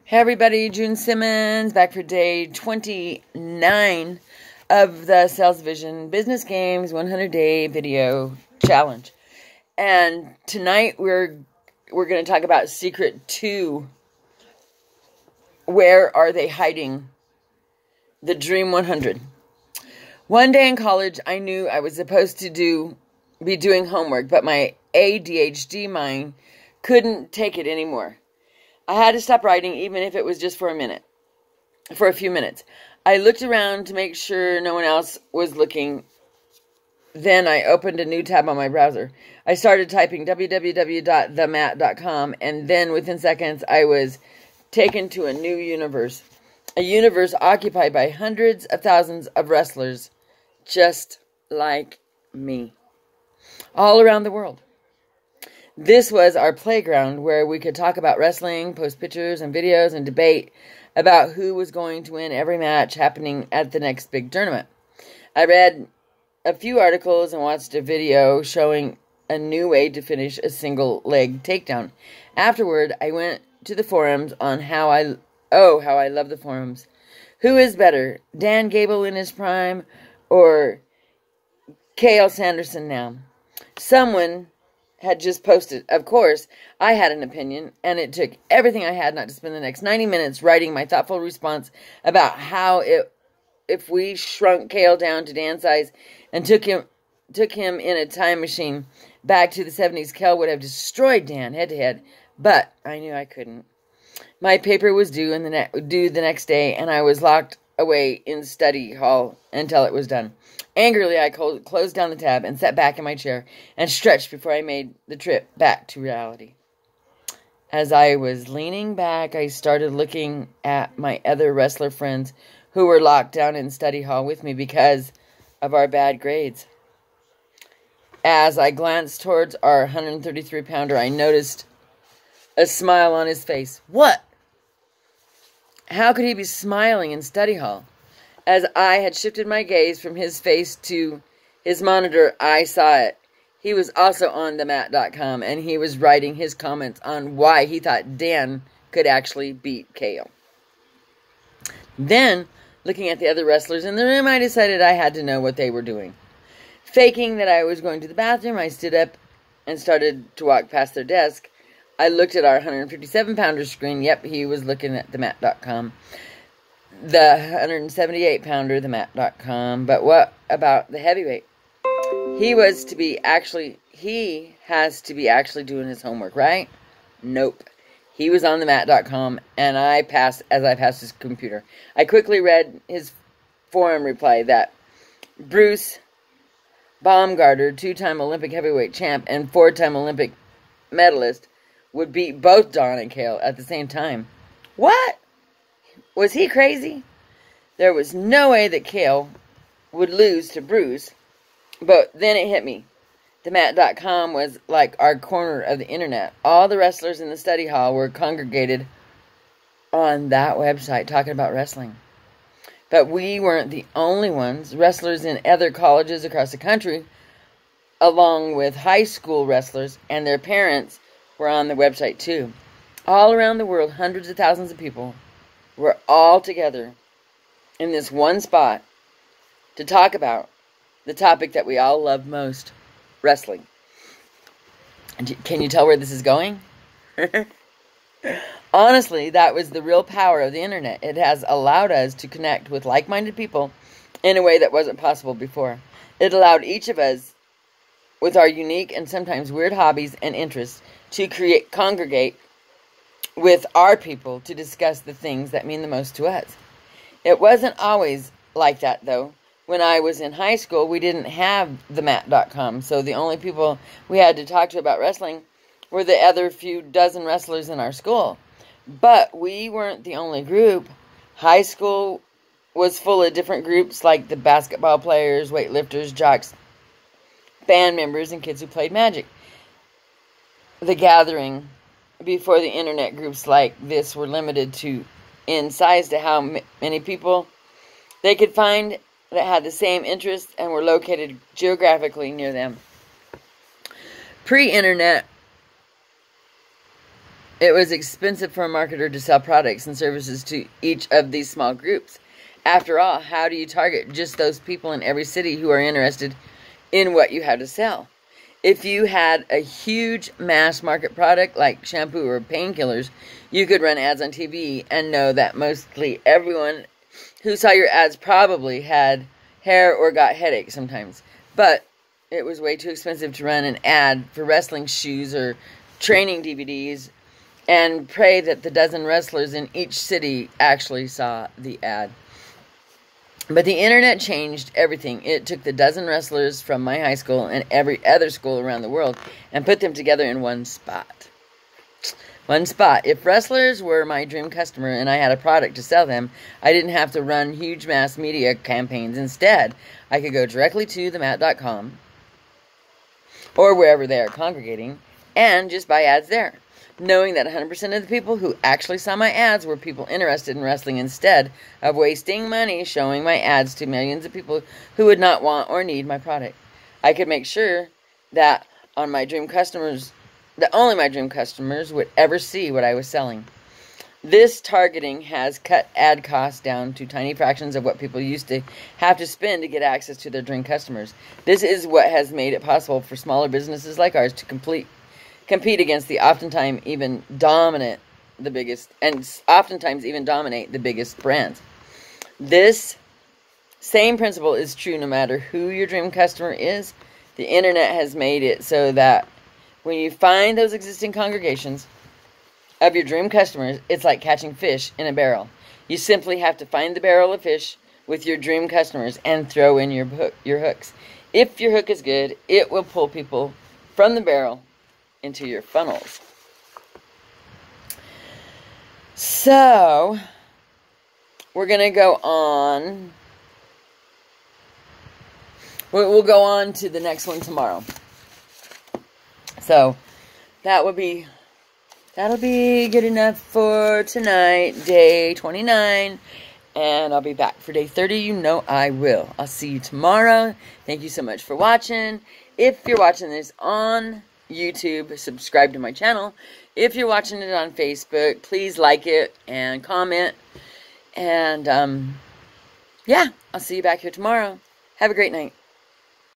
Hey everybody, June Simmons back for day 29 of the Salesvision Business Games 100-Day Video Challenge. And tonight we're going to talk about Secret 2. Where are they hiding the Dream 100? One day in college, I knew I was supposed to be doing homework, but my ADHD mind couldn't take it anymore. I had to stop writing, even if it was just for a few minutes. I looked around to make sure no one else was looking. Then I opened a new tab on my browser. I started typing www.themat.com, and then within seconds I was taken to a new universe. A universe occupied by hundreds of thousands of wrestlers just like me, all around the world. This was our playground where we could talk about wrestling, post pictures and videos, and debate about who was going to win every match happening at the next big tournament. I read a few articles and watched a video showing a new way to finish a single leg takedown. Afterward, I went to the forums on how I love the forums. Who is better, Dan Gable in his prime or K.L. Sanderson now? Someone had just posted. Of course, I had an opinion, and it took everything I had not to spend the next 90 minutes writing my thoughtful response about how if we shrunk Kale down to Dan's size and took him in a time machine back to the 70s, Kale would have destroyed Dan head to head, but I knew I couldn't. My paper was due the next day, and I was locked away in study hall until it was done. Angrily, I closed down the tab and sat back in my chair and stretched before I made the trip back to reality. As I was leaning back, I started looking at my other wrestler friends who were locked down in study hall with me because of our bad grades. As I glanced towards our 133-pounder, I noticed a smile on his face. What? How could he be smiling in study hall? As I had shifted my gaze from his face to his monitor, I saw it. He was also on themat.com, and he was writing his comments on why he thought Dan could actually beat Kale. Then, looking at the other wrestlers in the room, I decided I had to know what they were doing. Faking that I was going to the bathroom, I stood up and started to walk past their desk. I looked at our 157-pounder screen. Yep, he was looking at themat.com. The 178-pounder, themat.com. But what about the heavyweight? He has to be actually doing his homework, right? Nope. He was on themat.com, and as I passed his computer. I quickly read his forum reply that Bruce Baumgartner, 2-time Olympic heavyweight champ and 4-time Olympic medalist, would beat both Don and Kale at the same time. What? Was he crazy? There was no way that Kale would lose to Bruce. But then it hit me. TheMat.com was like our corner of the internet. All the wrestlers in the study hall were congregated on that website talking about wrestling. But we weren't the only ones. Wrestlers in other colleges across the country, along with high school wrestlers and their parents, were on the website too. All around the world, hundreds of thousands of people were all together in this one spot to talk about the topic that we all love most, wrestling. And can you tell where this is going? Honestly, that was the real power of the internet. It has allowed us to connect with like-minded people in a way that wasn't possible before. It allowed each of us, with our unique and sometimes weird hobbies and interests, to congregate with our people to discuss the things that mean the most to us. It wasn't always like that, though. When I was in high school, we didn't have themat.com, so the only people we had to talk to about wrestling were the other few dozen wrestlers in our school. But we weren't the only group. High school was full of different groups like the basketball players, weightlifters, jocks, band members, and kids who played Magic. The gathering before the internet groups like this were limited in size to how many people they could find that had the same interests and were located geographically near them. Pre-internet, It was expensive for a marketer to sell products and services to each of these small groups. After all, how do you target just those people in every city who are interested in what you have to sell? If you had a huge mass market product like shampoo or painkillers, you could run ads on TV and know that mostly everyone who saw your ads probably had hair or got headaches sometimes. But it was way too expensive to run an ad for wrestling shoes or training DVDs and pray that the dozen wrestlers in each city actually saw the ad. But the internet changed everything. It took the dozen wrestlers from my high school and every other school around the world and put them together in one spot. One spot. If wrestlers were my dream customer and I had a product to sell them, I didn't have to run huge mass media campaigns. Instead, I could go directly to themat.com or wherever they are congregating and just buy ads there, knowing that 100% of the people who actually saw my ads were people interested in wrestling instead of wasting money showing my ads to millions of people who would not want or need my product. I could make sure that only my dream customers would ever see what I was selling. This targeting has cut ad costs down to tiny fractions of what people used to have to spend to get access to their dream customers. This is what has made it possible for smaller businesses like ours to compete against the oftentimes even dominate the biggest brands. This same principle is true no matter who your dream customer is. The internet has made it so that when you find those existing congregations of your dream customers, it's like catching fish in a barrel. You simply have to find the barrel of fish with your dream customers and throw in your hooks. If your hook is good, it will pull people from the barrel into your funnels. So, we're going to go on. We'll go on to the next one tomorrow. So, that'll be good enough for tonight, day 29. And I'll be back for day 30. You know I will. I'll see you tomorrow. Thank you so much for watching. If you're watching this on YouTube, subscribe to my channel. If you're watching it on Facebook, please like it and comment. And, yeah, I'll see you back here tomorrow. Have a great night.